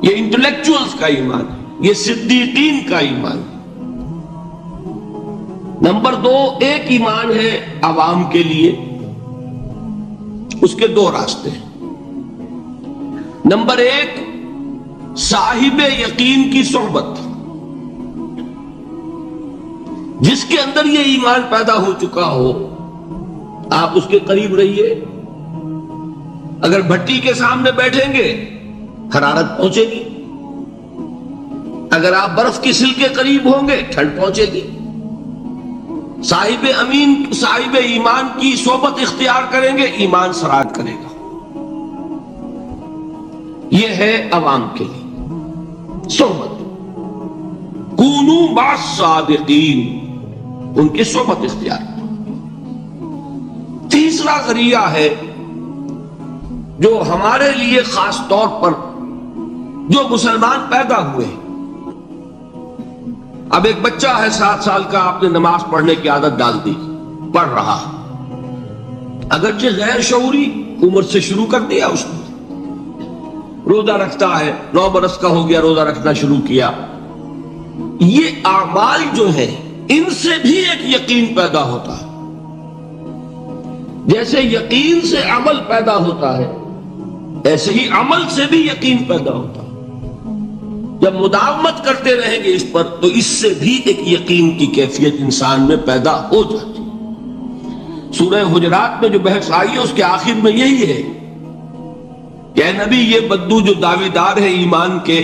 یہ انٹلیکچوئلز کا ایمان ہے، یہ صدیقین کا ایمان ہے۔ نمبر دو، ایک ایمان ہے عوام کے لیے، اس کے دو راستے ہیں۔ نمبر ایک، صاحب یقین کی صحبت، جس کے اندر یہ ایمان پیدا ہو چکا ہو، آپ اس کے قریب رہیے۔ اگر بھٹی کے سامنے بیٹھیں گے حرارت پہنچے گی، اگر آپ برف کی سل کے قریب ہوں گے ٹھنڈ پہنچے گی۔ صاحب ایمان کی صحبت اختیار کریں گے، ایمان سرات کرے گا۔ یہ ہے عوام کے لیے صحبت، کونوا مع الصادقین، ان کی صحبت اختیار۔ تیسرا ذریعہ ہے جو ہمارے لیے خاص طور پر جو مسلمان پیدا ہوئے ہیں۔ اب ایک بچہ ہے 7 سال کا، آپ نے نماز پڑھنے کی عادت ڈال دی، پڑھ رہا، اگرچہ غیر شعوری عمر سے شروع کر دیا اس نے، روزہ رکھتا ہے، 9 برس کا ہو گیا، روزہ رکھنا شروع کیا۔ یہ اعمال جو ہیں ان سے بھی ایک یقین پیدا ہوتا ہے، جیسے یقین سے عمل پیدا ہوتا ہے ایسے ہی عمل سے بھی یقین پیدا ہوتا ہے۔ جب مداومت کرتے رہیں گے اس پر تو اس سے بھی ایک یقین کی کیفیت انسان میں پیدا ہو جاتی ہے۔ سورہ حجرات میں جو بحث آئی ہے اس کے آخر میں یہی ہے کہ اے نبی، یہ بدو جو دعوے دار ہے ایمان کے،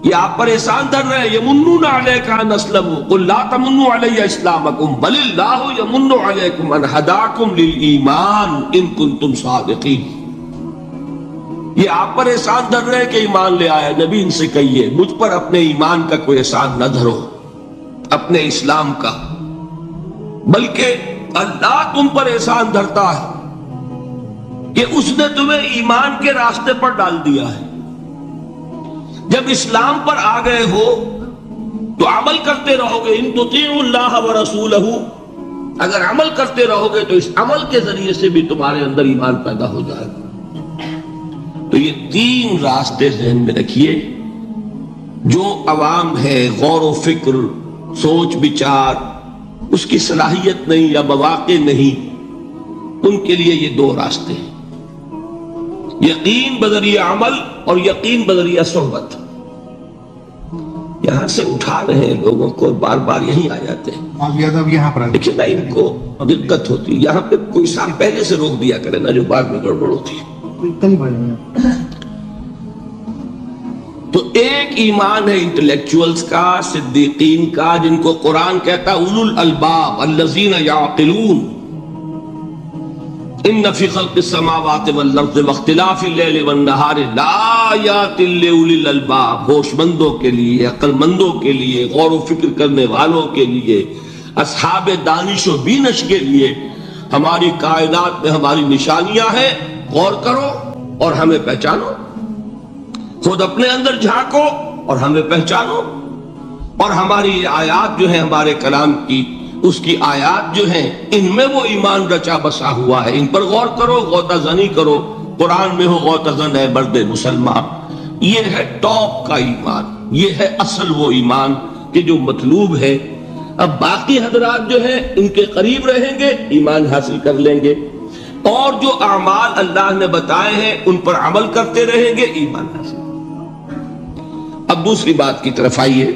یہ آپ پر احسان دھر رہے ہیں، یمنون علیک ان اسلموا قل لا تمنوا علی اسلامکم بل اللہ یمن علیکم ان ہداکم للایمان ان کنتم صادقین۔ یہ آپ پر احسان دھر رہے کہ ایمان لے آیا، نبی ان سے کہیے مجھ پر اپنے ایمان کا کوئی احسان نہ دھرو، اپنے اسلام کا، بلکہ اللہ تم پر احسان دھرتا ہے کہ اس نے تمہیں ایمان کے راستے پر ڈال دیا ہے۔ جب اسلام پر آ گئے ہو تو عمل کرتے رہو گے، ان تطیعوا اللہ ورسولہ، اگر عمل کرتے رہو گے تو اس عمل کے ذریعے سے بھی تمہارے اندر ایمان پیدا ہو جائے گا۔ تو یہ 3 راستے ذہن میں رکھیے۔ جو عوام ہے، غور و فکر، سوچ بچار، اس کی صلاحیت نہیں یا مواقع نہیں، ان کے لیے یہ 2 راستے ہیں، یقین بذریعہ عمل اور یقین بذریعہ صحبت۔ یہاں سے اٹھا رہے ہیں لوگوں کو، بار بار یہیں آ جاتے ہیں، لیکن نہ ان کو دقت ہوتی، یہاں پہ کوئی صاحب پہلے سے روک دیا کرے نا، جو بعد میں گڑبڑ ہوتی ہے۔ تو ایک ایمان ہے انٹلیکچوئلز کا، صدیقین کا، جن کو قرآن کہتا ہے اولو الالباب الذین یعقلون، ان فی خلق السماوات والارض واختلاف اللیل والنہار لآیات لأولی الالباب، ہوش مندوں کے لیے، عقل مندوں کے لیے، غور و فکر کرنے والوں کے لیے، اصحاب دانش و بینش کے لیے ہماری کائنات میں ہماری نشانیاں ہیں، غور کرو اور ہمیں پہچانو، خود اپنے اندر جھانکو اور ہمیں پہچانو، اور ہماری آیات جو ہیں ہمارے کلام کی، اس کی آیات جو ہیں ان میں وہ ایمان رچا بسا ہوا ہے، ان پر غور کرو، غوطہ زنی کرو، قرآن میں ہو غوطہ زن ہے مرد مسلمان۔ یہ ہے ٹاپ کا ایمان، یہ ہے اصل وہ ایمان کہ جو مطلوب ہے۔ اب باقی حضرات جو ہیں ان کے قریب رہیں گے، ایمان حاصل کر لیں گے، اور جو اعمال اللہ نے بتائے ہیں ان پر عمل کرتے رہیں گے، ایمان حاصل۔ اب دوسری بات کی طرف آئیے،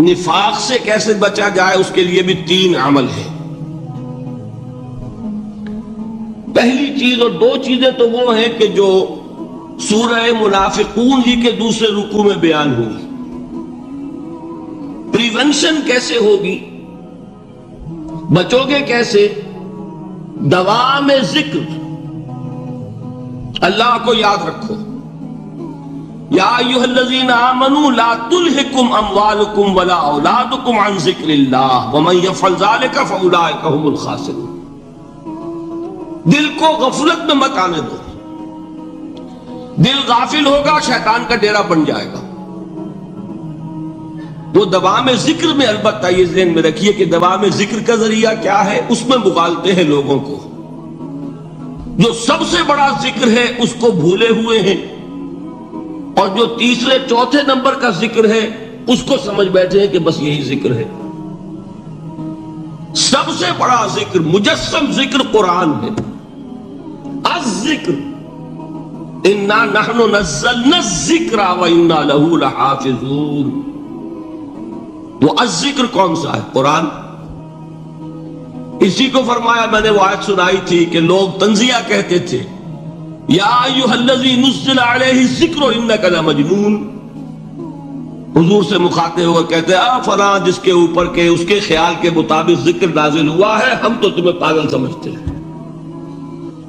نفاق سے کیسے بچا جائے، اس کے لیے بھی 3 عمل ہیں۔ پہلی چیز، اور 2 چیزیں تو وہ ہیں کہ جو سورہ منافقون ہی کے دوسرے رکوع میں بیان ہوئی۔ پریونشن کیسے ہوگی، بچو گے کیسے؟ دوام ذکر، اللہ کو یاد رکھو، یا ایھا الذین آمنوا لا تلہکم اموالکم ولا اولادکم عن ذکر اللہ ومن یفعل ذلک فاولئک هم الخاسرون۔ دل کو غفلت میں مت آنے دو، دل غافل ہوگا شیطان کا ڈیرا بن جائے گا۔ وہ دوام ذکر میں، البتہ یہ ذہن میں رکھیے کہ دوام ذکر کا ذریعہ کیا ہے، اس میں مغالتے ہیں لوگوں کو، جو سب سے بڑا ذکر ہے اس کو بھولے ہوئے ہیں، اور جو تیسرے چوتھے نمبر کا ذکر ہے اس کو سمجھ بیٹھے ہیں کہ بس یہی ذکر ہے۔ سب سے بڑا ذکر، مجسم ذکر قرآن ہے۔ الذکر انا نحن نزلنا الذکر وانا له لحافظون۔ وہ الذکر کون سا ہے؟ قرآن۔ اسی کو فرمایا، میں نے وہ آیت سنائی تھی کہ لوگ تنزیہ کہتے تھے، یا ایھا الذی نزل علیہ الذکر انک لمجنون۔ حضور سے مخاطب ہو کر کہتے ہیں فلاں جس کے اوپر کے اس کے خیال کے مطابق ذکر نازل ہوا ہے، ہم تو تمہیں پاگل سمجھتے ہیں۔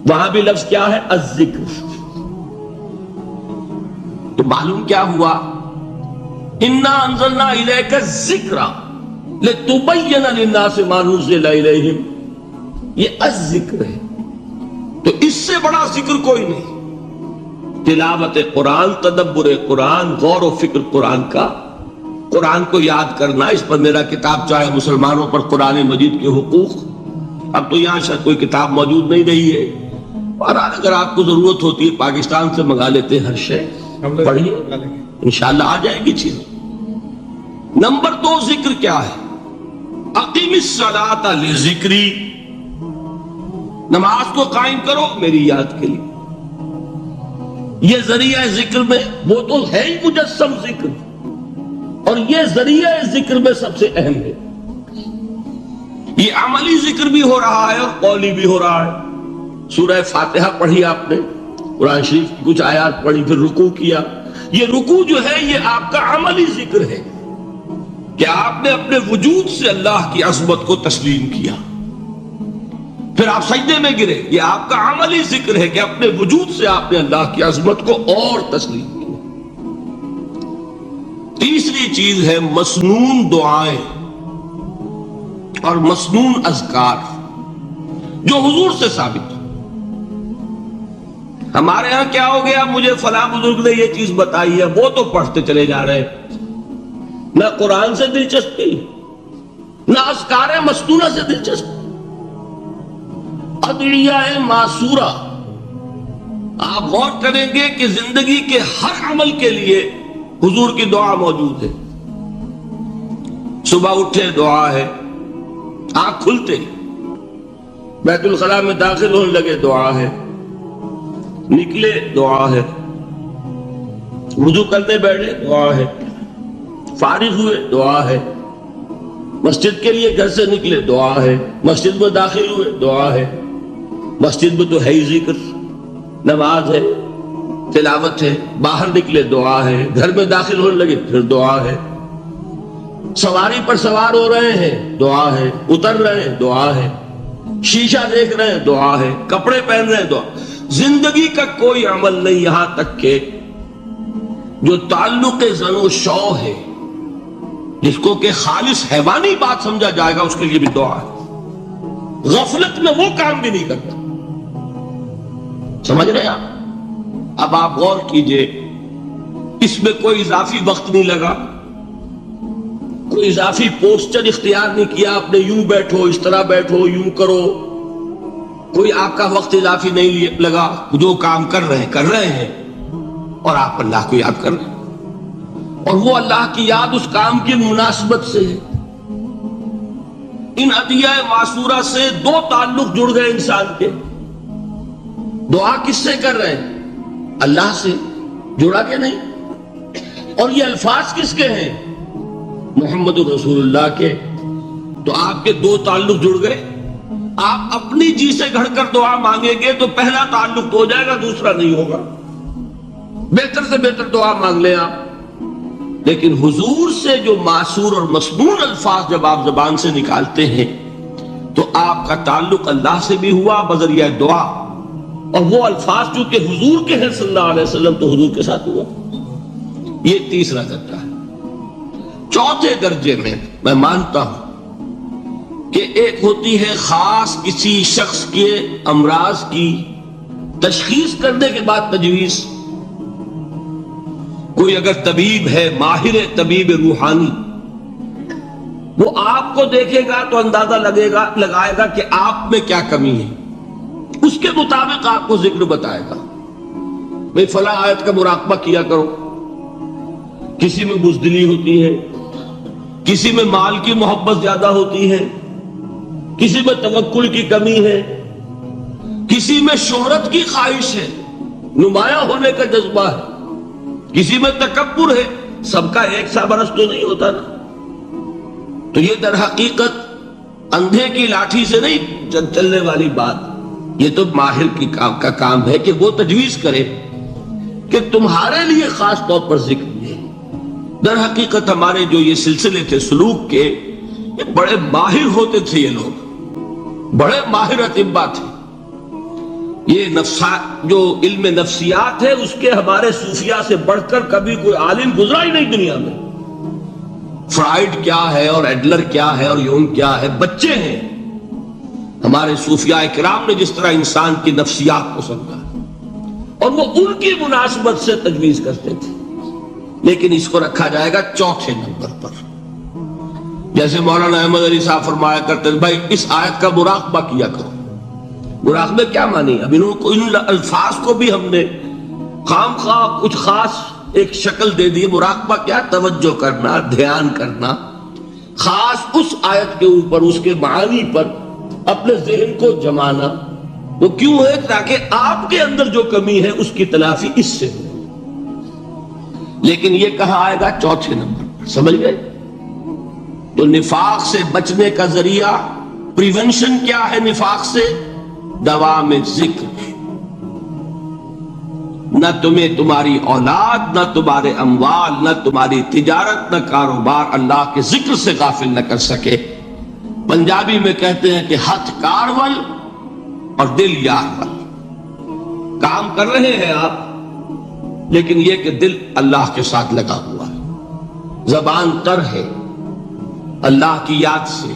وہاں بھی لفظ کیا ہے؟ الذکر۔ تو معلوم کیا ہوا؟ انا انزلنا الیک الذکر لتبین للناس ما نزل الیہم، یہ الذکر ہے۔ تو اس سے بڑا ذکر کوئی نہیں۔ تلاوت قرآن، تدبر قرآن، غور و فکر قرآن کا، قرآن کو یاد کرنا، اس پر میرا کتاب چاہے مسلمانوں پر قرآن مجید کے حقوق، اب تو یہاں شاید کوئی کتاب موجود نہیں رہی ہے، اور اگر آپ کو ضرورت ہوتی ہے پاکستان سے منگا لیتے ہیں، ہر شے پڑھیے، انشاءاللہ آ جائے گی چیز۔ نمبر 2 ذکر کیا ہے؟ اقیم الصلاۃ لذکری، نماز کو قائم کرو میری یاد کے لیے۔ یہ ذریعہ ذکر میں وہ تو ہے ہی مجسم ذکر، اور یہ ذریعہ ذکر میں سب سے اہم ہے۔ یہ عملی ذکر بھی ہو رہا ہے اور قولی بھی ہو رہا ہے۔ سورہ فاتحہ پڑھی آپ نے، قرآن شریف کی کچھ آیات پڑھی، پھر رکوع کیا۔ یہ رکوع جو ہے یہ آپ کا عملی ذکر ہے کہ آپ نے اپنے وجود سے اللہ کی عظمت کو تسلیم کیا۔ پھر آپ سجدے میں گرے، یہ آپ کا عملی ذکر ہے کہ اپنے وجود سے آپ نے اللہ کی عظمت کو اور تسلیم کیا۔ تیسری چیز ہے مسنون دعائیں اور مسنون اذکار جو حضور سے ثابت۔ ہمارے ہاں کیا ہو گیا؟ مجھے فلاں بزرگ نے یہ چیز بتائی ہے، وہ تو پڑھتے چلے جا رہے ہیں، نہ قرآن سے دلچسپی، نہ اذکار مسنونہ سے دلچسپی۔ ادعیہ معصورہ، آپ غور کریں گے کہ زندگی کے ہر عمل کے لیے حضور کی دعا موجود ہے۔ صبح اٹھے دعا ہے، آنکھ کھلتے بیت الخلاء میں داخل ہونے لگے دعا ہے، نکلے دعا ہے، وضو کرنے بیٹھے دعا ہے، فارغ ہوئے دعا ہے، مسجد کے لیے گھر سے نکلے دعا ہے، مسجد میں داخل ہوئے دعا ہے۔ مسجد میں تو ہے ہی ذکر، نماز ہے، تلاوت ہے، باہر نکلے دعا ہے، گھر میں داخل ہونے لگے پھر دعا ہے، سواری پر سوار ہو رہے ہیں دعا ہے، اتر رہے ہیں دعا ہے، شیشہ دیکھ رہے ہیں دعا ہے، کپڑے پہن رہے ہیں دعا۔ زندگی کا کوئی عمل نہیں یہاں تک کہ جو تعلق زن و شو ہے، جس کو کہ خالص حیوانی بات سمجھا جائے گا، اس کے لیے بھی دعا ہے۔ غفلت میں وہ کام بھی نہیں کرتا، سمجھ رہے آپ؟ اب آپ غور کیجئے، اس میں کوئی اضافی وقت نہیں لگا، کوئی اضافی پوسچر اختیار نہیں کیا، آپ نے یوں بیٹھو، اس طرح بیٹھو، یوں کرو، کوئی آپ کا وقت اضافی نہیں لگا، جو کام کر رہے ہیں اور آپ اللہ کو یاد کر رہے ہیں، اور وہ اللہ کی یاد اس کام کی مناسبت سے ہے۔ ان ادعیہ معصورہ سے دو تعلق جڑ گئے انسان کے۔ دعا کس سے کر رہے ہیں؟ اللہ سے، جڑا کہ نہیں؟ اور یہ الفاظ کس کے ہیں؟ محمد رسول اللہ کے۔ تو آپ کے دو تعلق جڑ گئے۔ آپ اپنی جی سے گھڑ کر دعا مانگیں گے تو پہلا تعلق تو ہو جائے گا، دوسرا نہیں ہوگا۔ بہتر سے بہتر دعا مانگ لیں آپ، لیکن حضور سے جو معصور اور مسنون الفاظ جب آپ زبان سے نکالتے ہیں تو آپ کا تعلق اللہ سے بھی ہوا بذریعہ دعا، اور وہ الفاظ جو کہ حضور کے ہیں صلی اللہ علیہ وسلم تو حضور کے ساتھ ہوا۔ یہ تیسرا درجہ ہے۔ چوتھے درجے میں مانتا ہوں کہ ایک ہوتی ہے خاص کسی شخص کے امراض کی تشخیص کرنے کے بعد تجویز۔ کوئی اگر طبیب ہے، ماہر طبیب روحانی، وہ آپ کو دیکھے گا تو اندازہ لگائے گا کہ آپ میں کیا کمی ہے، اس کے مطابق آپ کو ذکر بتائے گا۔ بھئی فلاں آیت کا مراقبہ کیا کرو، کسی میں بزدلی ہوتی ہے، کسی میں مال کی محبت زیادہ ہوتی ہے، کسی میں توکل کی کمی ہے، کسی میں شہرت کی خواہش ہے، نمایاں ہونے کا جذبہ ہے، کسی میں تکبر ہے. سب کا ایک سا برس تو نہیں ہوتا نا. تو یہ در حقیقت اندھے کی لاٹھی سے نہیں چلنے والی بات. یہ تو ماہر کا کام ہے کہ وہ تجویز کرے کہ تمہارے لیے خاص طور پر ذکر ہے. در حقیقت ہمارے جو یہ سلسلے تھے سلوک کے، یہ بڑے ماہر ہوتے تھے، یہ لوگ بڑے ماہر اطباء تھے. یہ جو علم نفسیات ہے اس کے ہمارے صوفیاء سے بڑھ کر کبھی کوئی عالم گزرا ہی نہیں دنیا میں. فرائیڈ کیا ہے اور ایڈلر کیا ہے اور یونگ کیا ہے، بچے ہیں. ہمارے صوفیاء کرام نے جس طرح انسان کی نفسیات کو سمجھا اور وہ ان کی مناسبت سے تجویز کرتے تھے. لیکن اس کو رکھا جائے گا چوتھے نمبر پر. جیسے مولانا احمد علی صاحب فرمایا کرتے تھے، بھائی اس آیت کا مراقبہ کیا کرو. مراقبہ کیا مانی؟ اب ان الفاظ کو بھی ہم نے خام خواہ کچھ خاص ایک شکل دے دی. مراقبہ کیا؟ توجہ کرنا، دھیان کرنا، خاص اس آیت کے اوپر، اس کے معانی پر اپنے ذہن کو جمانا. وہ کیوں ہے؟ تاکہ آپ کے اندر جو کمی ہے اس کی تلافی اس سے ہو. لیکن یہ کہاں آئے گا؟ چوتھے نمبر پر. سمجھ گئے؟ تو نفاق سے بچنے کا ذریعہ، پریونشن کیا ہے نفاق سے؟ دوام ذکر. نہ تمہیں تمہاری اولاد، نہ تمہارے اموال، نہ تمہاری تجارت، نہ کاروبار اللہ کے ذکر سے غافل نہ کر سکے. پنجابی میں کہتے ہیں کہ ہاتھ کارول اور دل یارول. کام کر رہے ہیں آپ، لیکن یہ کہ دل اللہ کے ساتھ لگا ہوا ہے. زبان تر ہے اللہ کی یاد سے.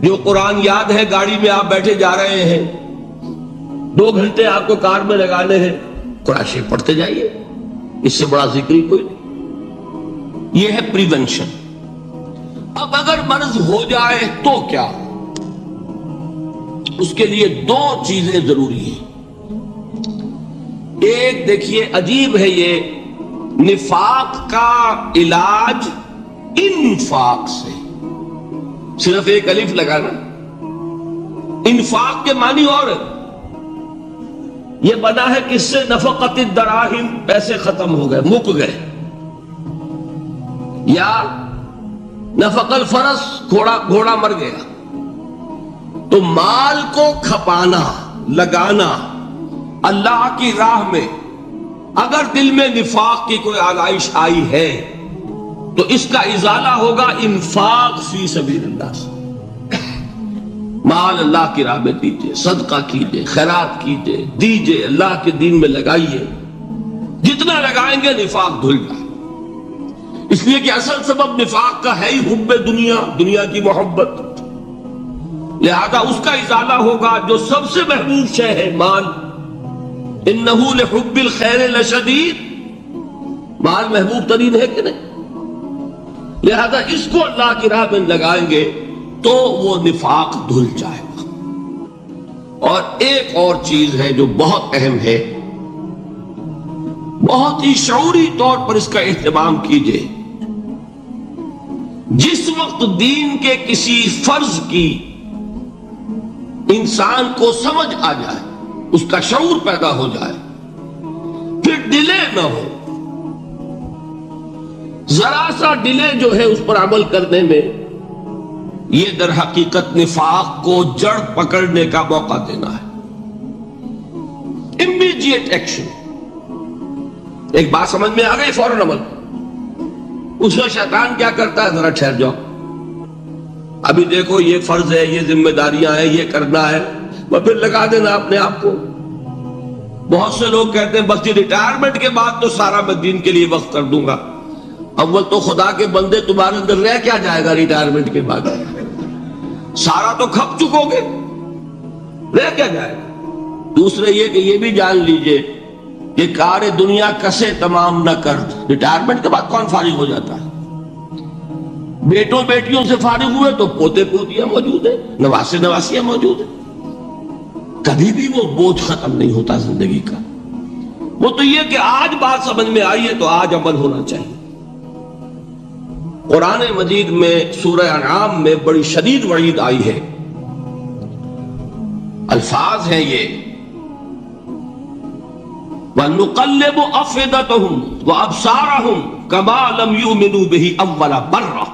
جو قرآن یاد ہے، گاڑی میں آپ بیٹھے جا رہے ہیں، 2 گھنٹے آپ کو کار میں لگانے ہیں، قرآن شریف پڑھتے جائیے. اس سے بڑا ذکر ہی کوئی نہیں. یہ ہے پریونشن. اب اگر مرض ہو جائے تو کیا؟ اس کے لیے 2 چیزیں ضروری ہیں. ایک دیکھیے، عجیب ہے یہ نفاق کا علاج انفاق سے. صرف ایک الف لگانا. انفاق کے معنی اور یہ بنا ہے کس سے؟ نفقت الدراہم، پیسے ختم ہو گئے، مک گئے. یا نفق الفرس، گھوڑا مر گیا. تو مال کو کھپانا، لگانا اللہ کی راہ میں. اگر دل میں نفاق کی کوئی آلائش آئی ہے تو اس کا ازالہ ہوگا انفاق فی سبیل اللہ سے. مال اللہ کی راہ میں دیجئے، صدقہ کیجئے، خیرات کیجئے، دیجئے، اللہ کے دین میں لگائیے. جتنا لگائیں گے نفاق دھل جائے. اس لیے کہ اصل سبب نفاق کا ہے ہی حب دنیا، دنیا کی محبت. لہذا اس کا ازالہ ہوگا. جو سب سے محبوب شے ہے مال، انہو لحب الخیر لشدید. مال محبوب ترین ہے کہ نہیں؟ لہذا اس کو اللہ کی راہ میں لگائیں گے تو وہ نفاق دھل جائے گا. اور ایک اور چیز ہے جو بہت اہم ہے، بہت ہی شعوری طور پر اس کا اہتمام کیجئے. جس وقت دین کے کسی فرض کی انسان کو سمجھ آ جائے، اس کا شعور پیدا ہو جائے، پھر ڈیلے نہ ہو. ذرا سا ڈیلے جو ہے اس پر عمل کرنے میں، یہ در حقیقت نفاق کو جڑ پکڑنے کا موقع دینا ہے. Immediate action. ایک بات سمجھ میں آ گئی؟ فوراً عمل. اس میں شیطان کیا کرتا ہے؟ ذرا ٹھہر جاؤ، ابھی دیکھو یہ فرض ہے، یہ ذمہ داریاں ہیں، یہ کرنا ہے، وہ پھر لگا دینا اپنے آپ کو. بہت سے لوگ کہتے ہیں بس ریٹائرمنٹ کے بعد تو سارا میں دین کے لیے وقت کر دوں گا. اول تو خدا کے بندے تمہارے اندر رہ کیا جائے گا ریٹائرمنٹ کے بعد؟ سارا تو کھپ چکو گے، رہ کیا جائے گا؟ دوسرے یہ کہ یہ بھی جان لیجئے کہ کار دنیا کسے تمام نہ کر. ریٹائرمنٹ کے بعد کون فارغ ہو جاتا ہے؟ بیٹوں بیٹیوں سے فارغ ہوئے تو پوتے پوتیاں موجود ہیں، نواسے نواسیاں موجود ہیں. کبھی بھی وہ بوجھ ختم نہیں ہوتا زندگی کا. وہ تو یہ کہ آج بات سمجھ میں آئی ہے تو آج عمل ہونا چاہیے. قرآن مجید میں سورہ انعام میں بڑی شدید وعید آئی ہے. الفاظ ہیں یہ وَنُقَلِّبُ أَفْئِدَتَهُمْ وَأَبْصَارَهُمْ كَمَا لَمْ يُؤْمِنُوا بِهِ أَوَّلَ مَرَّةٍ.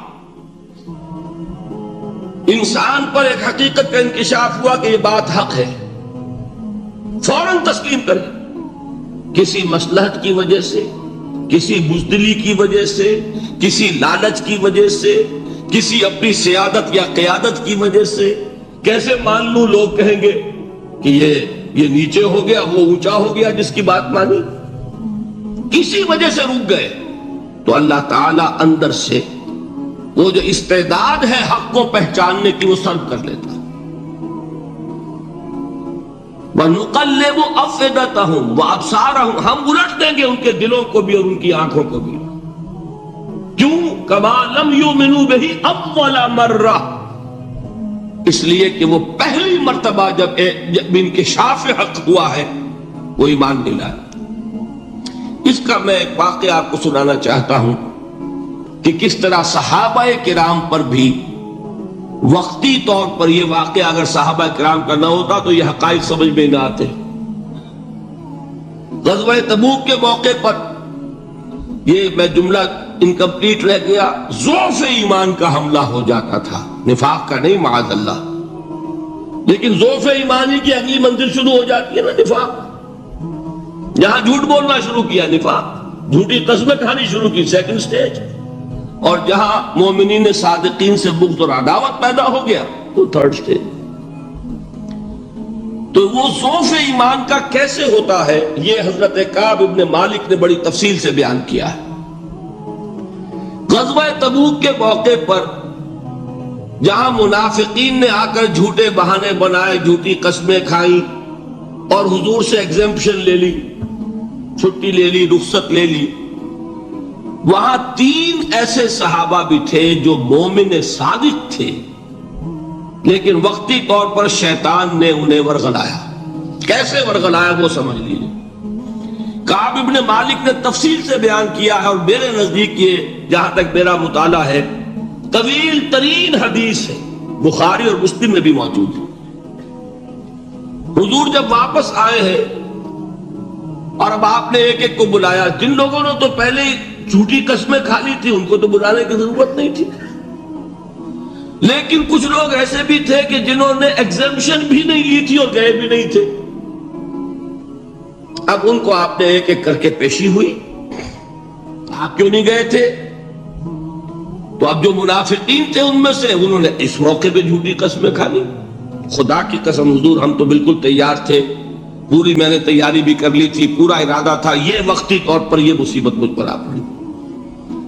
انسان پر ایک حقیقت کا انکشاف ہوا کہ یہ بات حق ہے، فوراً تسلیم کرے. کسی مصلحت کی وجہ سے، کسی بزدلی کی وجہ سے، کسی لالچ کی وجہ سے، کسی اپنی سیادت یا قیادت کی وجہ سے کیسے مان لوں؟ لوگ کہیں گے کہ یہ نیچے ہو گیا، وہ اونچا ہو گیا جس کی بات مانی. کسی وجہ سے رک گئے تو اللہ تعالی اندر سے وہ جو استعداد ہے حق کو پہچاننے کی وہ سلب کر لیتا. وَنُقَلِّبُ أَفْئِدَتَهُمْ وَأَبْصَارَهُمْ، ہم الٹ دیں گے ان کے دلوں کو بھی اور ان کی آنکھوں کو بھی. کیوں؟ كَمَا لَمْ يُؤْمِنُوا بِهِ أَوَّلَ مَرَّةٍ، اس لیے کہ وہ پہلی مرتبہ جب انکشاف حق ہوا ہے وہ ایمان نہیں لائے. اس کا میں ایک واقعہ آپ کو سنانا چاہتا ہوں کہ کس طرح صحابہ کرام پر بھی وقتی طور پر یہ واقعہ اگر صحابہ کرام کا نہ ہوتا تو یہ حقائق سمجھ میں نہ آتے. غزوہ تبوک کے موقع پر یہ میں جملہ انکمپلیٹ رہ گیا، ضعف ایمان کا حملہ ہو جاتا تھا، نفاق کا نہیں معاذ اللہ، لیکن ضعف ایمانی کی اگلی منزل شروع ہو جاتی ہے نا نفاق. جہاں جھوٹ بولنا شروع کیا نفاق، جھوٹی قسمیں کھانی شروع کی سیکنڈ سٹیج، اور جہاں مومنین صادقین سے بغض اور عداوت پیدا ہو گیا تو تھرڈ سٹیج. تو وہ ضعف ایمان کا کیسے ہوتا ہے یہ حضرت کعب ابن مالک نے بڑی تفصیل سے بیان کیا ہے. غزوہ تبوک کے موقع پر جہاں منافقین نے آ کر جھوٹے بہانے بنائے، جھوٹی قسمیں کھائیں اور حضور سے ایگزمپشن لے لی، چھٹی لے لی، رخصت لے لی، وہاں 3 ایسے صحابہ بھی تھے جو مومن صادق تھے، لیکن وقتی طور پر شیطان نے انہیں ورغلایا. کیسے ورغلایا وہ سمجھ لیجیے. کعب ابن مالک نے تفصیل سے بیان کیا ہے، اور میرے نزدیک یہ جہاں تک میرا مطالعہ ہے طویل ترین حدیث ہے، بخاری اور مسلم میں بھی موجود ہے. حضور جب واپس آئے ہیں اور اب آپ نے ایک ایک کو بلایا، جن لوگوں نے تو پہلے ہی جھوٹی قسمیں کھا لی تھی ان کو تو بلانے کی ضرورت نہیں تھی، لیکن کچھ لوگ ایسے بھی تھے کہ جنہوں نے ایگزمپشن بھی نہیں لی تھی اور گئے بھی نہیں تھے. اب ان کو آپ نے ایک ایک کر کے پیشی ہوئی، آپ کیوں نہیں گئے تھے؟ تو اب جو منافقین تھے ان میں سے انہوں نے اس موقع پہ جھوٹی قسمیں کھا لی. خدا کی قسم حضور ہم تو بالکل تیار تھے، پوری میں نے تیاری بھی کر لی تھی، پورا ارادہ تھا، یہ وقتی طور پر یہ مصیبت مجھ پر آ پڑی.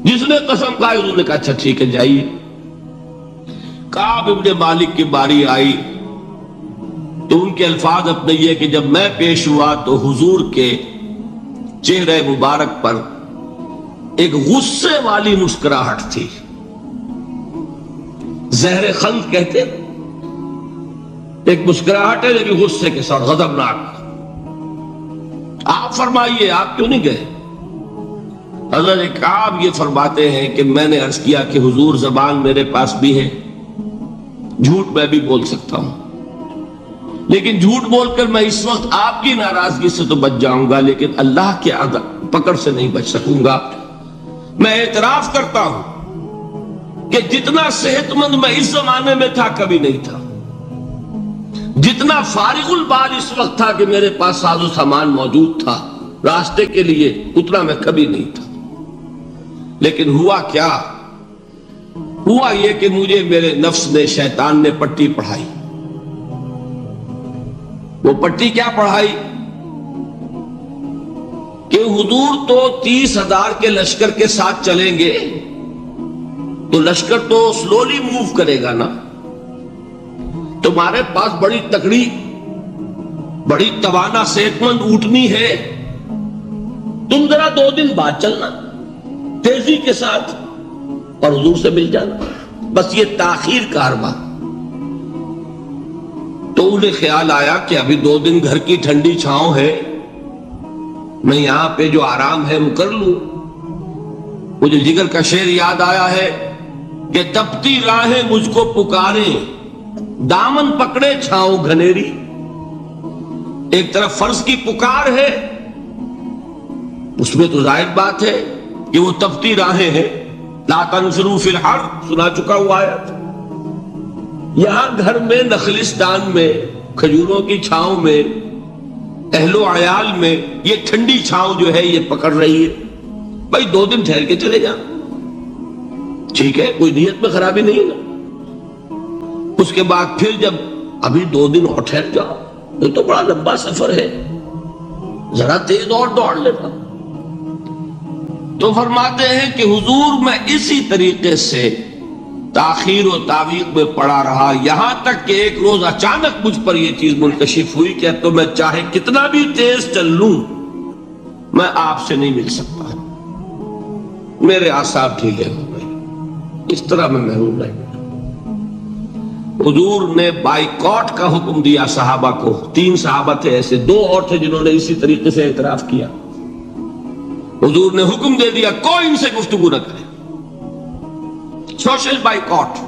جس نے قسم کھائی انہوں نے کہا اچھا ٹھیک ہے جائیے. کعب ابن مالک کی باری آئی تو ان کے الفاظ اپنے یہ کہ جب میں پیش ہوا تو حضور کے چہرے مبارک پر ایک غصے والی مسکراہٹ تھی. زہر خلق کہتے ہیں، ایک مسکراہٹ ہے لیکن غصے کے ساتھ، غضبناک. آپ فرمائیے آپ کیوں نہیں گئے؟ حضرت کعب یہ فرماتے ہیں کہ میں نے عرض کیا کہ حضور زبان میرے پاس بھی ہے، جھوٹ میں بھی بول سکتا ہوں، لیکن جھوٹ بول کر میں اس وقت آپ کی ناراضگی سے تو بچ جاؤں گا لیکن اللہ کے پکڑ سے نہیں بچ سکوں گا. میں اعتراف کرتا ہوں کہ جتنا صحت مند میں اس زمانے میں تھا کبھی نہیں تھا، جتنا فارغ البال اس وقت تھا کہ میرے پاس ساز و سامان موجود تھا راستے کے لیے، اتنا میں کبھی نہیں تھا. لیکن ہوا کیا؟ ہوا یہ کہ مجھے میرے نفس نے، شیطان نے پٹی پڑھائی. وہ پٹی کیا پڑھائی کہ حضور تو 30,000 کے لشکر کے ساتھ چلیں گے تو لشکر تو سلولی موو کرے گا نا، تمہارے پاس بڑی تکڑی، بڑی توانا صحت مند اونٹنی ہے، تم ذرا 2 دن بعد چلنا تیزی کے ساتھ اور حضور سے مل جانا. بس یہ تاخیر کارواں. تو انہیں خیال آیا کہ ابھی 2 دن گھر کی ٹھنڈی چھاؤں ہے، میں یہاں پہ جو آرام ہے وہ کر لوں. مجھے جگر کا شعر یاد آیا ہے کہ تپتی راہیں مجھ کو پکاریں، دامن پکڑے چھاؤں گھنیری۔ ایک طرف فرض کی پکار ہے، اس میں تو ظاہر بات ہے کہ وہ تپتی راہیں ہیں، لا تنفروا فی الحر سنا چکا ہوا ہے۔ یہاں گھر میں، نخلستان میں، کھجوروں کی چھاؤں میں، اہل و عیال میں یہ ٹھنڈی چھاؤں جو ہے یہ پکڑ رہی ہے۔ بھائی 2 دن ٹھہر کے چلے جاؤ، ٹھیک ہے، کوئی نیت میں خرابی نہیں ہے نا۔ اس کے بعد پھر جب ابھی 2 دن اور ٹھہر جاؤ، یہ تو بڑا لمبا سفر ہے، ذرا تیز اور دوڑ لینا۔ تو فرماتے ہیں کہ حضور میں اسی طریقے سے تاخیر و تعویق میں پڑا رہا، یہاں تک کہ ایک روز اچانک مجھ پر یہ چیز منکشف ہوئی کہ تو میں چاہے کتنا بھی تیز چل لوں، میں آپ سے نہیں مل سکتا، میرے اعصاب ڈھیلے ہو گئے، اس طرح میں محروم رہ گیا۔ حضور نے بائیکاٹ کا حکم دیا صحابہ کو۔ 3 صحابہ تھے ایسے، 2 اور تھے جنہوں نے اسی طریقے سے اعتراف کیا۔ حضور نے حکم دے دیا کوئی ان سے گفتگو نہ کرے، سوشل بائیکاٹ۔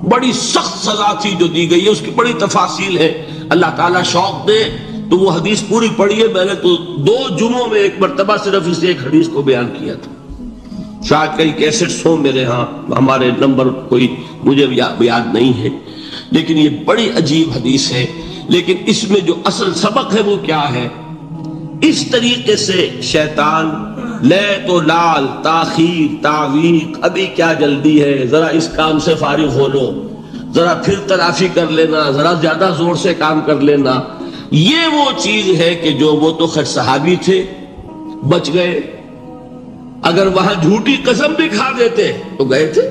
بڑی سخت سزا تھی جو دی گئی ہے، اس کی بڑی تفاصیل ہے، اللہ تعالیٰ شوق دے تو وہ حدیث پوری پڑھیے۔ میں نے تو 2 جمعوں میں ایک مرتبہ صرف اس ایک حدیث کو بیان کیا تھا، شاید کئی کیسٹس ہوں میرے ہاں، ہمارے نمبر کوئی مجھے یاد نہیں ہے، لیکن یہ بڑی عجیب حدیث ہے۔ لیکن اس میں جو اصل سبق ہے وہ کیا ہے؟ اس طریقے سے شیطان لے تو لال، تاخیر، تعویق، ابھی کیا جلدی ہے، ذرا اس کام سے فارغ ہو لو، ذرا پھر تلافی کر لینا، ذرا زیادہ زور سے کام کر لینا، یہ وہ چیز ہے کہ جو وہ تو خیر صحابی تھے، بچ گئے۔ اگر وہاں جھوٹی قسم بھی کھا دیتے تو گئے تھے۔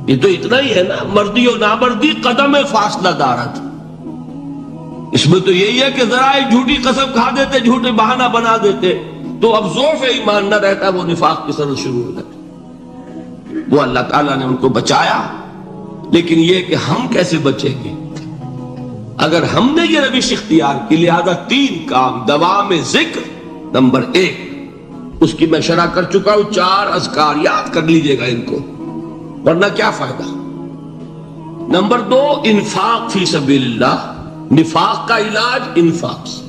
یہ تو اتنا ہی ہے نا، مردی و نامردی قدم فاصلہ دارت۔ اس میں تو یہی ہے کہ ذرا ایک جھوٹی قسم کھا دیتے، جھوٹے بہانہ بنا دیتے تو اب ضعف ایمان نہ رہتا، وہ نفاق کی سرد شروع ہو جاتی۔ وہ اللہ تعالیٰ نے ان کو بچایا، لیکن یہ کہ ہم کیسے بچیں گے اگر ہم نے یہ روش اختیار کی؟ لہذا 3 کام، دوام ذکر نمبر 1، اس کی میں شرح کر چکا ہوں، 4 اذکار یاد کر لیجئے گا ان کو، ورنہ کیا فائدہ۔ نمبر 2، انفاق فی سبیل اللہ، نفاق کا علاج انفاق سے۔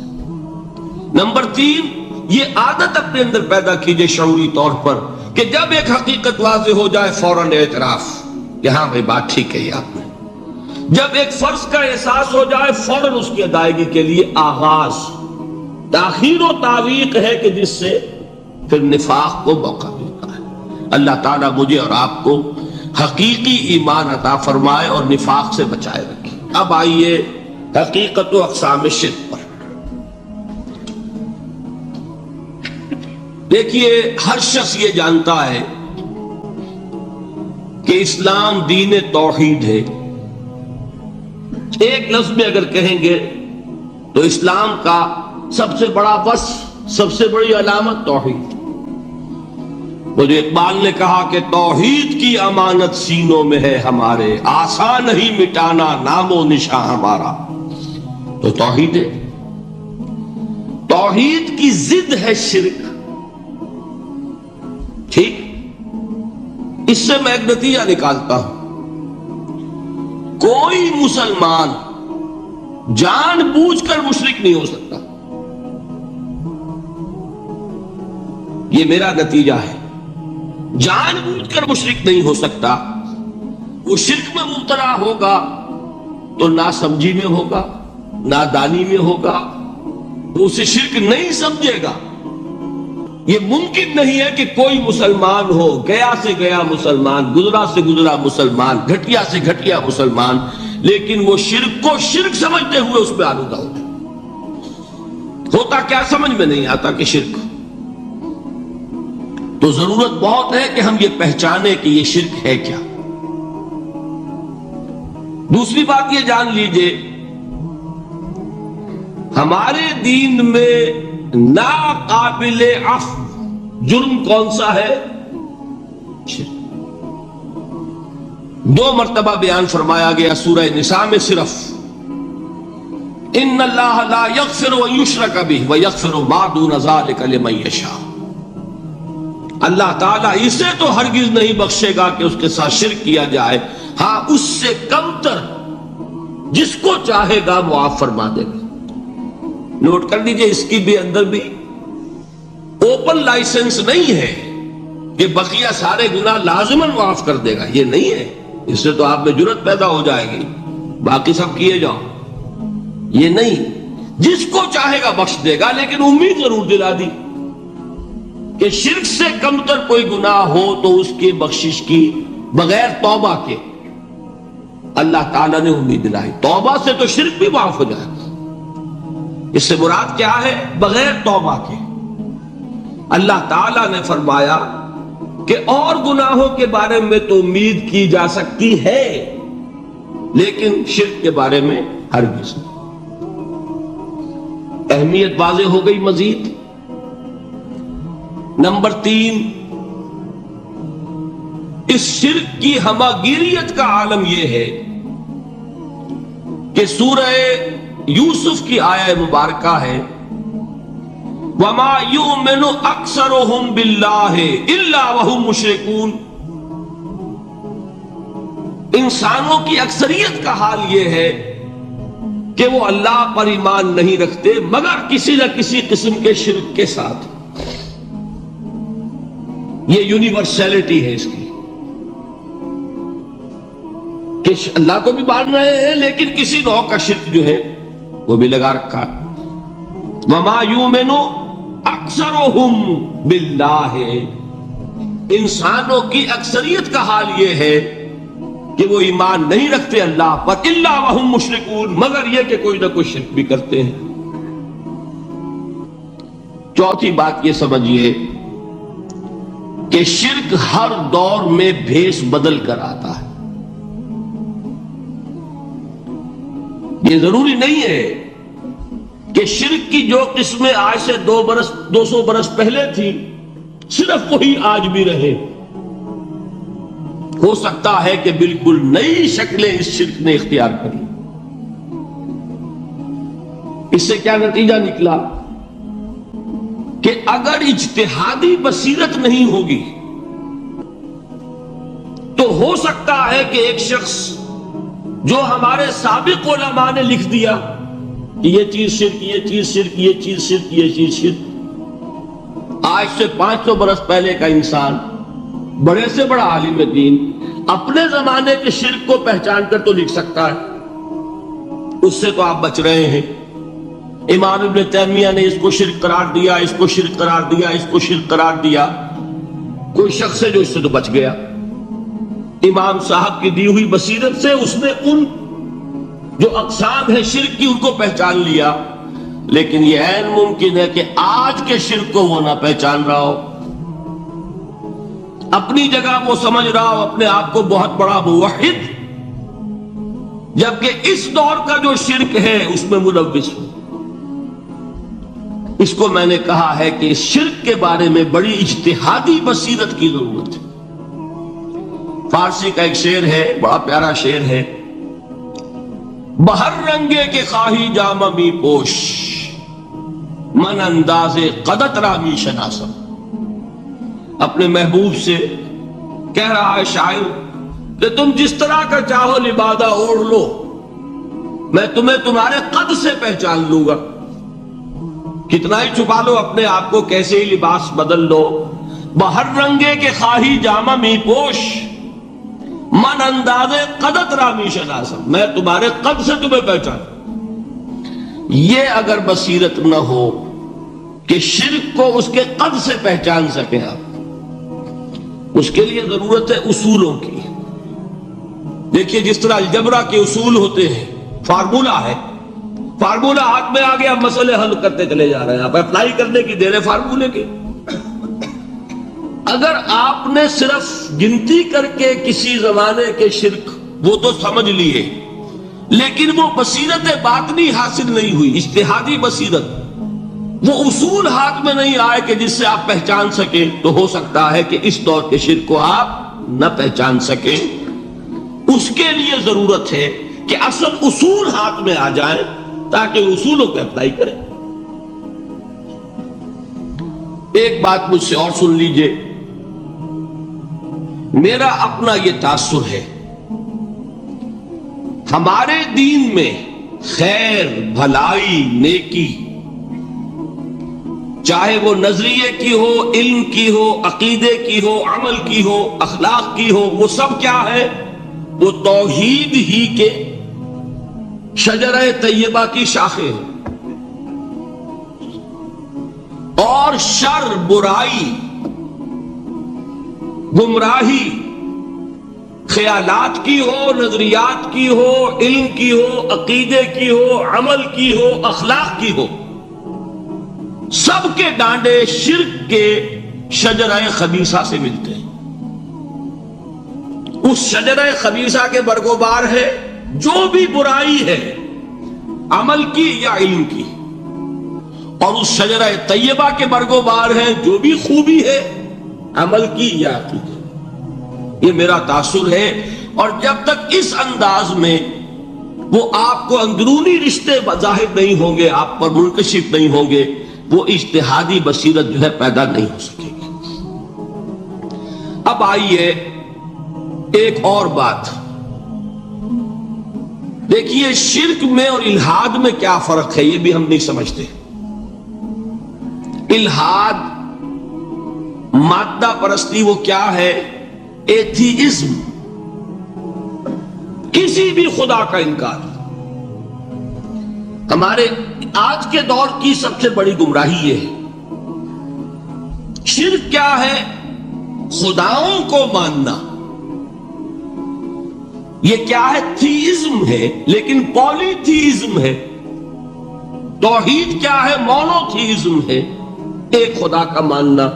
نمبر 3، یہ عادت اپنے اندر پیدا کیجئے شعوری طور پر کہ جب ایک حقیقت واضح ہو جائے فوراً اعتراف کہ ہاں بھائی بات ٹھیک ہے آپ نے۔ جب ایک فرض کا احساس ہو جائے فوراً اس کی ادائیگی کے لیے آغاز۔ تاخیر و تعویق ہے کہ جس سے پھر نفاق کو موقع ملتا ہے۔ اللہ تعالیٰ مجھے اور آپ کو حقیقی ایمان عطا فرمائے اور نفاق سے بچائے رکھے۔ اب آئیے حقیقت و اقسام شرک پر۔ دیکھیے، ہر شخص یہ جانتا ہے کہ اسلام دین توحید ہے۔ ایک لفظ میں اگر کہیں گے تو اسلام کا سب سے بڑا وصف، سب سے بڑی علامت توحید۔ وہ جو اقبال نے کہا کہ توحید کی امانت سینوں میں ہے ہمارے، آسان نہیں مٹانا نام و نشاں ہمارا، تو توحید ہے۔ توحید کی ضد ہے شرک، ٹھیک؟ اس سے میں ایک نتیجہ نکالتا ہوں، کوئی مسلمان جان بوجھ کر مشرک نہیں ہو سکتا، یہ میرا نتیجہ ہے۔ جان بوجھ کر مشرک نہیں ہو سکتا، وہ شرک میں مبتلا ہوگا تو ناسمجھی میں ہوگا، نادانی میں ہوگا، وہ اسے شرک نہیں سمجھے گا۔ یہ ممکن نہیں ہے کہ کوئی مسلمان ہو، گیا سے گیا مسلمان، گزرا سے گزرا مسلمان، گھٹیا سے گھٹیا مسلمان، لیکن وہ شرک کو شرک سمجھتے ہوئے اس پہ آلودہ ہوتا کیا سمجھ میں نہیں آتا کہ شرک۔ تو ضرورت بہت ہے کہ ہم یہ پہچانیں کہ یہ شرک ہے کیا۔ دوسری بات یہ جان لیجئے، ہمارے دین میں ناقابل عفو جرم کون سا ہے؟ شرک۔ 2 مرتبہ بیان فرمایا گیا سورہ نساء میں صرف، ان اللہ لا یغفر ان یشرک بہ ویغفر ما دون ذلک لمن یشاء۔ اللہ تعالیٰ اسے تو ہرگز نہیں بخشے گا کہ اس کے ساتھ شرک کیا جائے، ہاں اس سے کم تر جس کو چاہے گا معاف فرما دے گا۔ نوٹ کر لیجئے، اس کی بھی اندر بھی اوپن لائسنس نہیں ہے کہ بقیہ سارے گناہ لازماً معاف کر دے گا، یہ نہیں ہے۔ اس سے تو آپ میں جرأت پیدا ہو جائے گی، باقی سب کیے جاؤ، یہ نہیں۔ جس کو چاہے گا بخش دے گا، لیکن امید ضرور دلا دی کہ شرک سے کم تر کوئی گناہ ہو تو اس کی بخشش کی بغیر توبہ کے اللہ تعالیٰ نے امید دلائی۔ توبہ سے تو شرک بھی معاف ہو جائے گا۔ اس سے مراد کیا ہے؟ بغیر توبہ کے۔ اللہ تعالیٰ نے فرمایا کہ اور گناہوں کے بارے میں تو امید کی جا سکتی ہے، لیکن شرک کے بارے میں ہرگز نہیں۔ اہمیت واضح ہو گئی۔ مزید نمبر 3، اس شرک کی ہماگیریت کا عالم یہ ہے کہ سورہ یوسف کی آیہ مبارکہ ہے وَمَا يُؤْمِنُ أَكْثَرُهُمْ بِاللَّهِ إِلَّا وَهُمْ مُشْرِكُونَ۔ انسانوں کی اکثریت کا حال یہ ہے کہ وہ اللہ پر ایمان نہیں رکھتے مگر کسی نہ کسی قسم کے شرک کے ساتھ۔ یہ یونیورسلٹی ہے اس کی کہ اللہ کو بھی مان رہے ہیں لیکن کسی نوع کا شرک جو ہے وہ بھی لگا رکھا۔ وَمَا يُؤْمِنُ أَكْثَرُهُمْ بِاللَّهِ، انسانوں کی اکثریت کا حال یہ ہے کہ وہ ایمان نہیں رکھتے اللہ پر، الا وہم مشرکون، مگر یہ کہ کوئی نہ کوئی شرک بھی کرتے ہیں۔ چوتھی بات یہ سمجھیے کہ شرک ہر دور میں بھیس بدل کر آتا ہے۔ یہ ضروری نہیں ہے کہ شرک کی جو قسمیں آج سے 200 برس پہلے تھی صرف وہی آج بھی رہے۔ ہو سکتا ہے کہ بالکل نئی شکلیں اس شرک نے اختیار کری۔ اس سے کیا نتیجہ نکلا کہ اگر اجتہادی بصیرت نہیں ہوگی تو ہو سکتا ہے کہ ایک شخص جو ہمارے سابق علماء نے لکھ دیا کہ یہ چیز شرک، یہ چیز شرک، یہ چیز شرک، یہ چیز شرک، آج سے 500 برس پہلے کا انسان بڑے سے بڑا عالم دین اپنے زمانے کے شرک کو پہچان کر تو لکھ سکتا ہے، اس سے تو آپ بچ رہے ہیں۔ امام ابن تیمیہ نے اس کو شرک قرار دیا، اس کو شرک قرار دیا، اس کو شرک قرار دیا، کوئی شخص ہے جو اس سے تو بچ گیا۔ امام صاحب کی دی ہوئی بصیرت سے اس نے ان جو اقسام ہے شرک کی ان کو پہچان لیا، لیکن یہ عین ممکن ہے کہ آج کے شرک کو وہ نہ پہچان رہا ہو، اپنی جگہ وہ سمجھ رہا ہو اپنے آپ کو بہت بڑا موحد، جبکہ اس دور کا جو شرک ہے اس میں ملوث ہو۔ اس کو میں نے کہا ہے کہ اس شرک کے بارے میں بڑی اجتہادی بصیرت کی ضرورت ہے۔ فارسی کا ایک شعر ہے، بڑا پیارا شعر ہے، بہر رنگے کے خواہی جامہ می پوش، من انداز قدت رامی شناسم۔ اپنے محبوب سے کہہ رہا ہے شاعر کہ تم جس طرح کا چاہو لبادہ اوڑھ لو، میں تمہیں تمہارے قد سے پہچان لوں گا۔ کتنا ہی چھپا لو اپنے آپ کو، کیسے ہی لباس بدل لو، بہر رنگے کے خواہی جامہ می پوش، من انداز قدت رامی شناسم، میں تمہارے قد سے تمہیں پہچان۔ یہ اگر بصیرت نہ ہو کہ شرک کو اس کے قد سے پہچان سکیں آپ، اس کے لیے ضرورت ہے اصولوں کی۔ دیکھیے جس طرح الجبرا کے اصول ہوتے ہیں، فارمولا ہے، فارمولا ہاتھ میں آ گیا، مسئلے حل کرتے چلے جا رہے ہیں، آپ اپلائی کرنے کی دیر ہے فارمولے کے۔ اگر آپ نے صرف گنتی کر کے کسی زمانے کے شرک وہ تو سمجھ لیے، لیکن وہ بصیرت باطنی حاصل نہیں ہوئی، اجتہادی بصیرت، وہ اصول ہاتھ میں نہیں آئے کہ جس سے آپ پہچان سکیں، تو ہو سکتا ہے کہ اس دور کے شرک کو آپ نہ پہچان سکیں۔ اس کے لیے ضرورت ہے کہ اصل اصول ہاتھ میں آ جائیں تاکہ اصولوں کو اپلائی کریں۔ ایک بات مجھ سے اور سن لیجئے، میرا اپنا یہ تاثر ہے، ہمارے دین میں خیر، بھلائی، نیکی، چاہے وہ نظریے کی ہو، علم کی ہو، عقیدے کی ہو، عمل کی ہو، اخلاق کی ہو، وہ سب کیا ہے؟ وہ توحید ہی کے شجرہ طیبہ کی شاخیں ہیں۔ اور شر، برائی، گمراہی، خیالات کی ہو، نظریات کی ہو، علم کی ہو، عقیدے کی ہو، عمل کی ہو، اخلاق کی ہو، سب کے ڈانڈے شرک کے شجرہ خبیثہ سے ملتے ہیں۔ اس شجرہ خبیثہ کے برگوبار ہے جو بھی برائی ہے، عمل کی یا علم کی، اور اس شجرہ طیبہ کے برگوبار ہے جو بھی خوبی ہے، عمل کی یا عقیدے۔ یہ میرا تاثر ہے، اور جب تک اس انداز میں وہ آپ کو اندرونی رشتے ظاہر نہیں ہوں گے، آپ پر منکشف نہیں ہوں گے، وہ اجتہادی بصیرت جو ہے پیدا نہیں ہو سکے گی۔ اب آئیے ایک اور بات دیکھیے، شرک میں اور الحاد میں کیا فرق ہے، یہ بھی ہم نہیں سمجھتے۔ الحاد، مادہ پرستی، وہ کیا ہے؟ ایتھیزم، کسی بھی خدا کا انکار۔ ہمارے آج کے دور کی سب سے بڑی گمراہی یہ ہے۔ شرک کیا ہے؟ خداؤں کو ماننا۔ یہ کیا ہے؟ تھیزم ہے، لیکن پولی تھیزم ہے۔ توحید کیا ہے؟ مونو تھیزم ہے، ایک خدا کا ماننا۔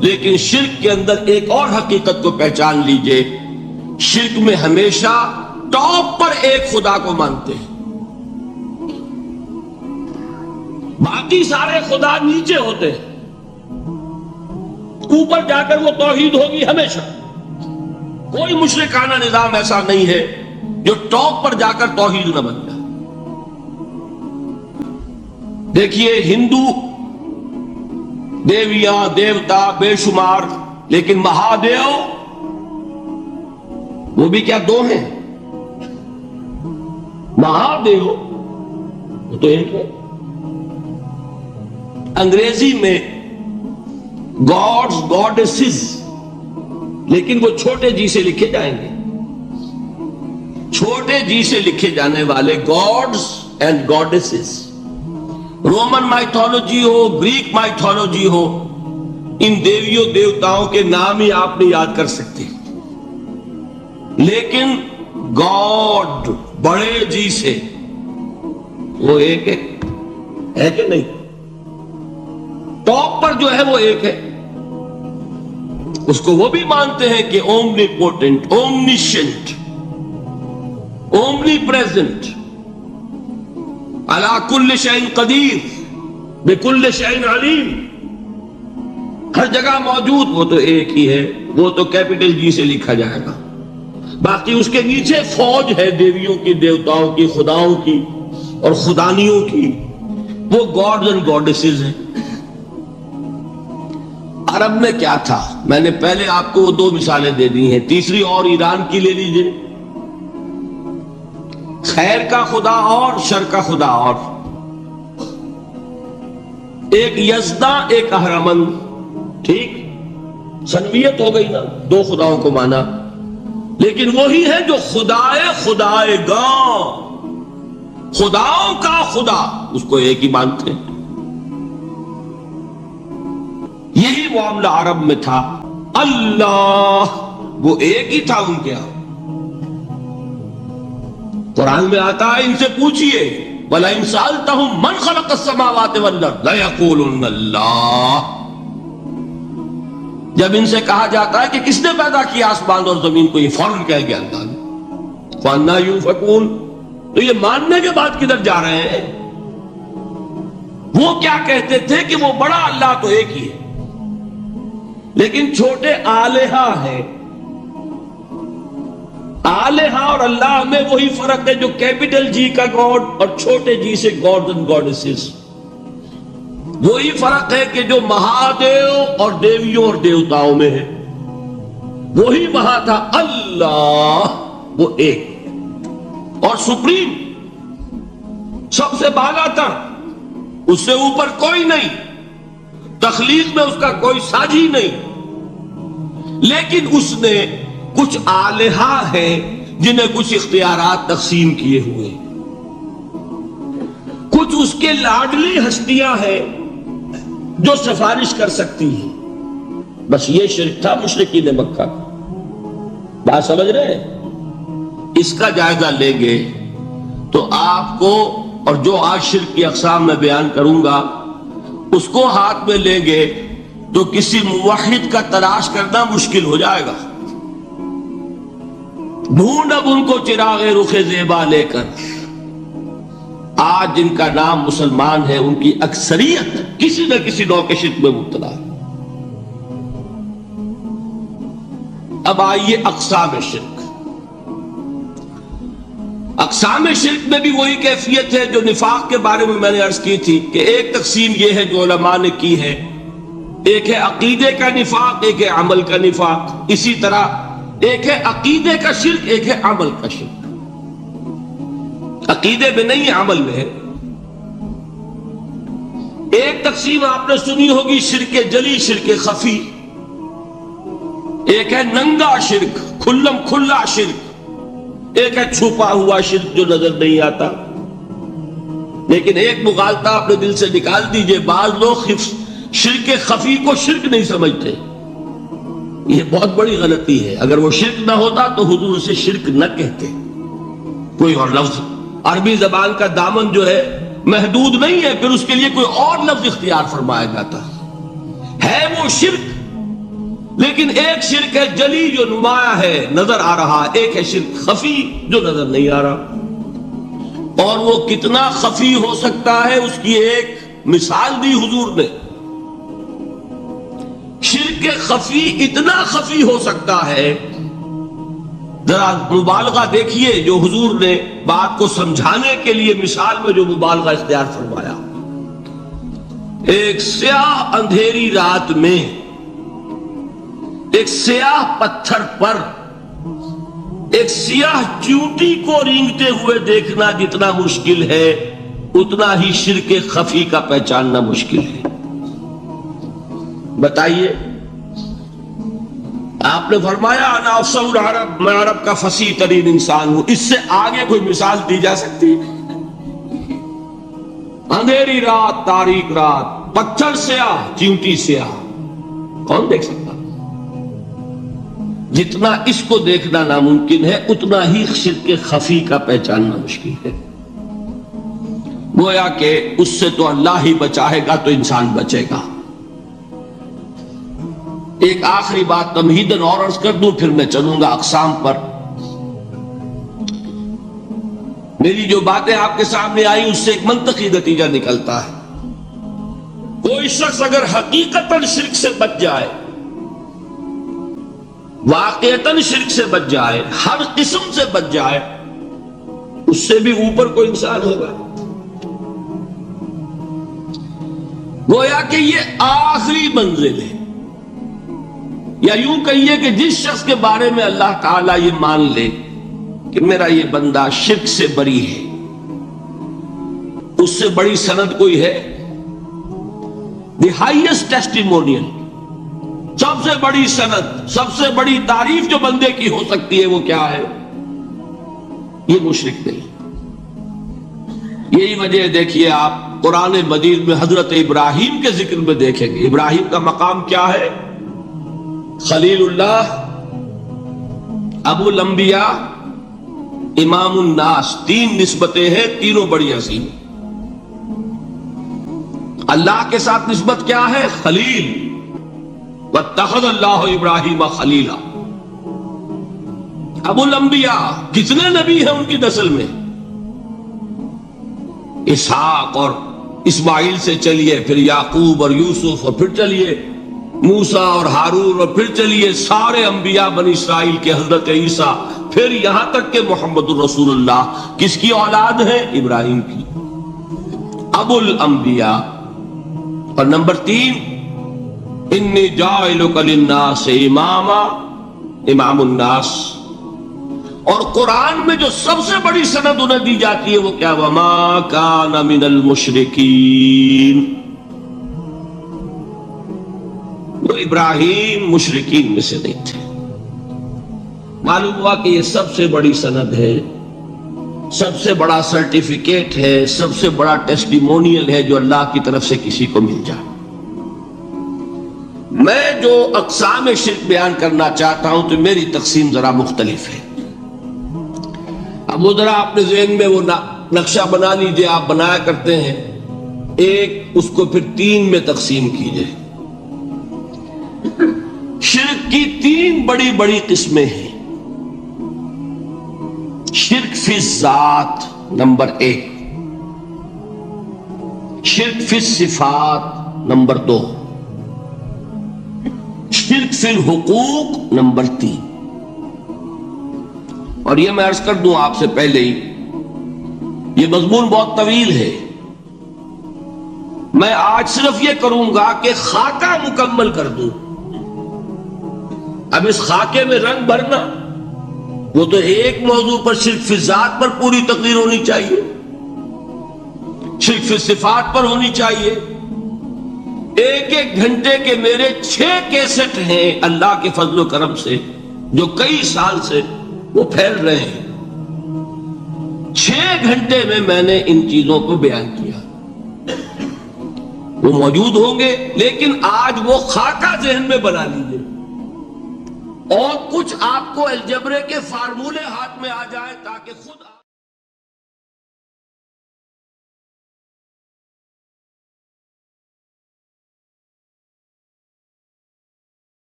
لیکن شرک کے اندر ایک اور حقیقت کو پہچان لیجئے، شرک میں ہمیشہ ٹاپ پر ایک خدا کو مانتے ہیں، باقی سارے خدا نیچے ہوتے ہیں، اوپر جا کر وہ توحید ہوگی ہمیشہ۔ کوئی مشرکانہ نظام ایسا نہیں ہے جو ٹاپ پر جا کر توحید نہ بن جائے۔ دیکھیے، ہندو دیویاں، دیوتا بے شمار، لیکن مہادیو وہ بھی کیا دو ہیں؟ مہادیو وہ تو ایک ہے۔ انگریزی میں گاڈز، گاڈیسز، لیکن وہ چھوٹے جی سے لکھے جائیں گے۔ چھوٹے جی سے لکھے جانے والے gods and goddesses, Roman mythology ہو، گریک مائتھولوجی ہو، ان دیویوں دیوتاؤں کے نام ہی آپ نہیں یاد کر سکتے، لیکن گاڈ بڑے جی سے وہ ایک ہے کہ نہیں؟ ٹاپ پر جو ہے وہ ایک ہے، اس کو وہ بھی مانتے ہیں کہ اومنی پوٹنٹ، اومنیشنٹ، اومنی پریزنٹ، علی کل شیء قدیر، بکل شیء علیم، ہر جگہ موجود، وہ تو ایک ہی ہے، وہ تو کیپٹل جی سے لکھا جائے گا۔ باقی اس کے نیچے فوج ہے دیویوں کی، دیوتاؤں کی، خداؤں کی اور خدانیوں کی، وہ گاڈز اینڈ گاڈیسز ہیں۔ عرب میں کیا تھا؟ میں نے پہلے آپ کو دو مثالیں دے دی ہیں، تیسری اور ایران کی لے لیجئے۔ خیر کا خدا اور شر کا خدا اور، ایک یزداں، ایک اہرمن، ٹھیک، سنویت ہو گئی نا، دو خداؤں کو مانا، لیکن وہی ہے جو خدائے خدائے گاں، خداؤں کا خدا، اس کو ایک ہی مانتے ہیں۔ یہی معاملہ عرب میں تھا، اللہ وہ ایک ہی تھا ان کے یہاں۔ قرآن میں آتا ہے، ان سے پوچھئے وَلَئِن سَأَلْتَهُم مَّنْ خَلَقَ السَّمَاوَاتِ وَالْأَرْضَ لَيَقُولُنَّ اللَّهُ۔ جب ان سے کہا جاتا ہے کہ کس نے پیدا کیا آسمان اور زمین کو، یہ فوراً کہہ گیا اللہ نے۔ فَأَنَّىٰ يُؤْفَكُونَ، تو یہ ماننے کے بعد کدھر جا رہے ہیں؟ وہ کیا کہتے تھے کہ وہ بڑا اللہ تو ایک ہی ہے، لیکن چھوٹے آلہہ ہیں۔ آلہہ اور اللہ میں وہی فرق ہے جو کیپٹل جی کا گاڈ اور چھوٹے جی سے گاڈز اینڈ گاڈیسز، وہی فرق ہے کہ جو مہادیو اور دیویوں اور دیوتاؤں میں ہے۔ وہی وہاں تھا اللہ، وہ ایک اور سپریم، سب سے بالا تر، اس سے اوپر کوئی نہیں، تخلیق میں اس کا کوئی ساجی نہیں، لیکن اس نے کچھ آلہہ ہیں جنہیں کچھ اختیارات تقسیم کیے ہوئے، کچھ اس کے لاڈلی ہستیاں ہیں جو سفارش کر سکتی ہیں۔ بس یہ شرک تھا مشرکین مکہ کا، بات سمجھ رہے ہیں؟ اس کا جائزہ لیں گے تو آپ کو، اور جو آج شرک کی اقسام میں بیان کروں گا اس کو ہاتھ میں لیں گے تو کسی موحد کا تلاش کرنا مشکل ہو جائے گا۔ ڈھونڈ اب ان کو چراغ رخ زیبا لے کر، آج جن کا نام مسلمان ہے ان کی اکثریت کسی نہ کسی نوع کے شرک میں مبتلا ہے۔ اب آئیے اقسام شرک۔ اقسام شرک میں بھی وہی کیفیت ہے جو نفاق کے بارے میں میں نے عرض کی تھی کہ ایک تقسیم یہ ہے جو علماء نے کی ہے، ایک ہے عقیدے کا نفاق، ایک ہے عمل کا نفاق۔ اسی طرح ایک ہے عقیدے کا شرک، ایک ہے عمل کا شرک۔ عقیدے میں نہیں ہے، عمل میں ہے۔ ایک تقسیم آپ نے سنی ہوگی شرک جلی، شرک خفی، ایک ہے ننگا شرک، کھلم کھلا شرک، ایک ہے چھپا ہوا شرک جو نظر نہیں آتا۔ لیکن ایک مغالطہ اپنے دل سے نکال دیجئے، بعض لوگ شرک خفی کو شرک نہیں سمجھتے، یہ بہت بڑی غلطی ہے۔ اگر وہ شرک نہ ہوتا تو حضور اسے شرک نہ کہتے، کوئی اور لفظ، عربی زبان کا دامن جو ہے محدود نہیں ہے، پھر اس کے لیے کوئی اور لفظ اختیار فرمایا جاتا ہے وہ شرک۔ لیکن ایک شرک ہے جلی جو نمایاں ہے، نظر آ رہا، ایک ہے شرک خفی جو نظر نہیں آ رہا۔ اور وہ کتنا خفی ہو سکتا ہے اس کی ایک مثال دی حضور نے۔ شرک خفی اتنا خفی ہو سکتا ہے، ذرا مبالغہ دیکھیے جو حضور نے بات کو سمجھانے کے لیے مثال میں جو مبالغہ اختیار فرمایا۔ ایک سیاہ اندھیری رات میں ایک سیاہ پتھر پر ایک سیاہ چیونٹی کو رینگتے ہوئے دیکھنا جتنا مشکل ہے، اتنا ہی شرک خفی کا پہچاننا مشکل ہے۔ بتائیے، آپ نے فرمایا انا افصح العرب، میں عرب کا فصیح ترین انسان ہوں، اس سے آگے کوئی مثال دی جا سکتی؟ اندھیری رات، تاریک رات، پتھر سیاہ، چیونٹی سیاہ، کون دیکھ سکتا؟ جتنا اس کو دیکھنا ناممکن ہے اتنا ہی شرک خفی کا پہچاننا مشکل ہے۔ گویا کہ اس سے تو اللہ ہی بچائے گا تو انسان بچے گا۔ ایک آخری بات تمہیداً اور عرض کر دوں، پھر میں چلوں گا اقسام پر۔ میری جو باتیں آپ کے سامنے آئی اس سے ایک منطقی نتیجہ نکلتا ہے، کوئی شخص اگر حقیقتاً شرک سے بچ جائے، واقعتاً شرک سے بچ جائے، ہر قسم سے بچ جائے، اس سے بھی اوپر کوئی انسان ہوگا۔ گویا کہ یہ آخری منزل ہے، یا یوں کہیے کہ جس شخص کے بارے میں اللہ تعالیٰ یہ مان لے کہ میرا یہ بندہ شرک سے بری ہے، اس سے بڑی سند کوئی ہے؟ دی ہائیسٹ ٹیسٹیمونیل، سب سے بڑی سند، سب سے بڑی تعریف جو بندے کی ہو سکتی ہے وہ کیا ہے؟ یہ مشرک نہیں۔ یہی وجہ دیکھیے آپ قرآن مجید میں حضرت ابراہیم کے ذکر میں دیکھیں گے، ابراہیم کا مقام کیا ہے؟ خلیل اللہ، ابو الانبیاء، امام الناس، تین نسبتیں ہیں، تینوں بڑی عظیم۔ اللہ کے ساتھ نسبت کیا ہے؟ خلیل، واتخذ اللہ ابراہیم خلیلا۔ ابو الانبیاء، کتنے نبی ہیں ان کی نسل میں؟ اسحاق اور اسماعیل سے چلیے، پھر یعقوب اور یوسف، اور پھر چلیے موسیٰ اور ہارون، اور پھر چلیے سارے انبیاء بنی اسرائیل کے، حضرت عیسیٰ، پھر یہاں تک کہ محمد الرسول اللہ کس کی اولاد ہے؟ ابراہیم کی، ابو الانبیاء۔ اور نمبر 3، انی جاعلک للناس اماما امام الناس. اور قرآن میں جو سب سے بڑی سند انہیں دی جاتی ہے وہ کیا؟ وما کان من المشرکین. وہ ابراہیم مشرکین میں سے نہیں تھے. معلوم ہوا کہ یہ سب سے بڑی سند ہے، سب سے بڑا سرٹیفکیٹ ہے، سب سے بڑا ٹیسٹیمونیل ہے جو اللہ کی طرف سے کسی کو مل جائے. میں جو اقسام شرک بیان کرنا چاہتا ہوں تو میری تقسیم ذرا مختلف ہے. اب وہ ذرا اپنے ذہن میں وہ نقشہ بنا لیجئے، آپ بنایا کرتے ہیں. ایک اس کو پھر 3 میں تقسیم کیجئے. شرک کی 3 بڑی بڑی قسمیں ہیں. شرک فی الذات نمبر 1، شرک فی الصفات نمبر 2، شرک فی الحقوق نمبر 3. اور یہ میں عرض کر دوں آپ سے پہلے ہی، یہ مضمون بہت طویل ہے. میں آج صرف یہ کروں گا کہ خاکہ مکمل کر دوں. اب اس خاکے میں رنگ بھرنا، وہ تو ایک موضوع پر شرک فی الذات پر پوری تقریر ہونی چاہیے، شرک فی الصفات پر ہونی چاہیے. 1 گھنٹے کے میرے 6 کیسٹ ہیں اللہ کے فضل و کرم سے، جو کئی سال سے وہ پھیل رہے ہیں. 6 گھنٹے میں نے ان چیزوں کو بیان کیا. وہ موجود ہوں گے، لیکن آج وہ خاکہ ذہن میں بنا لیجیے اور کچھ آپ کو الجبرے کے فارمولے ہاتھ میں آ جائے تاکہ خود